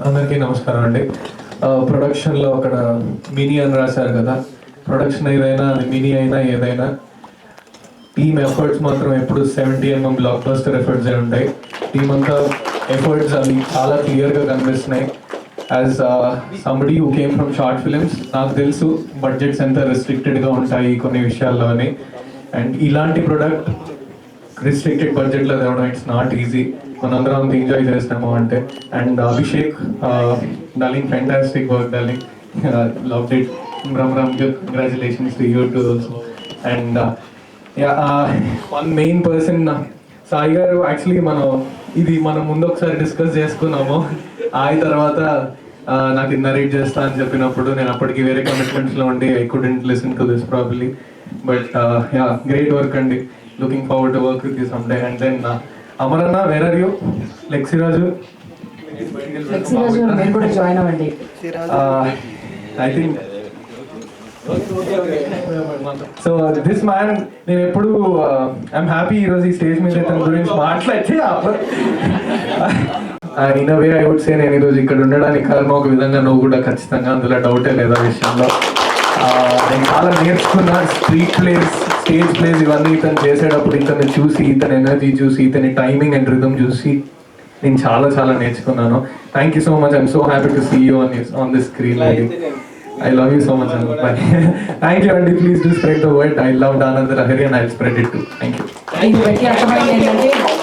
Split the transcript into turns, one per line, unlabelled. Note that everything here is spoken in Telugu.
అందరికీ నమస్కారం అండి. ప్రొడక్షన్లో అక్కడ మినీ అని రాశారు కదా, ప్రొడక్షన్ ఏదైనా అది మినీ అయినా ఏదైనా టీమ్ ఎఫర్ట్స్ మాత్రం ఎప్పుడు 70mm బ్లాక్ బస్టర్ ఎఫర్ట్స్ ఉంటాయి. టీమ్ అంతా ఎఫర్ట్స్ అవి చాలా క్లియర్గా కనిపిస్తున్నాయి. As somebody who came from short films నాకు తెలుసు బడ్జెట్స్ ఎంత రెస్ట్రిక్టెడ్గా ఉంటాయి కొన్ని విషయాల్లో అని. అండ్ ఇలాంటి ప్రొడక్ట్ రిస్ట్రిక్టెడ్ బడ్జెట్లో తేవడం ఇట్స్ నాట్ ఈజీ. మనందరం అంత ఎంజాయ్ చేస్తాము అంటే. And Abhishek darling, fantastic work darling, loved it. Ram congratulations to you to also. And one main person Sai గారు. యాక్చువల్లీ మనం ముందు ఒకసారి డిస్కస్ చేసుకున్నాము. తర్వాత నాకు నరేట్ చేస్తా అని చెప్పినప్పుడు నేను అప్పటికి వేరే కమిట్మెంట్స్లో ఉండి I couldn't listen to this probably. But great work అండి. Looking forward to work with you some day. And then Amaranna, where are you? లెక్సిరాజు I think so this man. నేను ఎప్పుడు ఐఎమ్ హ్యాపీ ఈరోజు ఈ స్టేజ్ మీద తన గురించి మాట్లాడితే in a way I would say నేను ఈరోజు ఇక్కడ ఉండడానికి కారణం ఒక విధంగా నువ్వు కూడా ఖచ్చితంగా, అందులో డౌటే లేదా విషయంలో. నేను చాలా నేర్చుకున్నా స్ట్రీట్ ప్లేస్, స్టేజ్ ప్లేస్ ఇవన్నీ ఇతను చేసేటప్పుడు ఇతను చూసి, ఇతని ఎనర్జీ చూసి, ఇతని టైమింగ్ అండ్ రిథమ్ చూసి నేను చాలా చాలా నేర్చుకున్నాను. Thank you so much. I'm so happy to see you on this screen. I love you so much. Thank you, and please do spread the word. I loved Anand Lahiri and I'll spread it too. Thank you.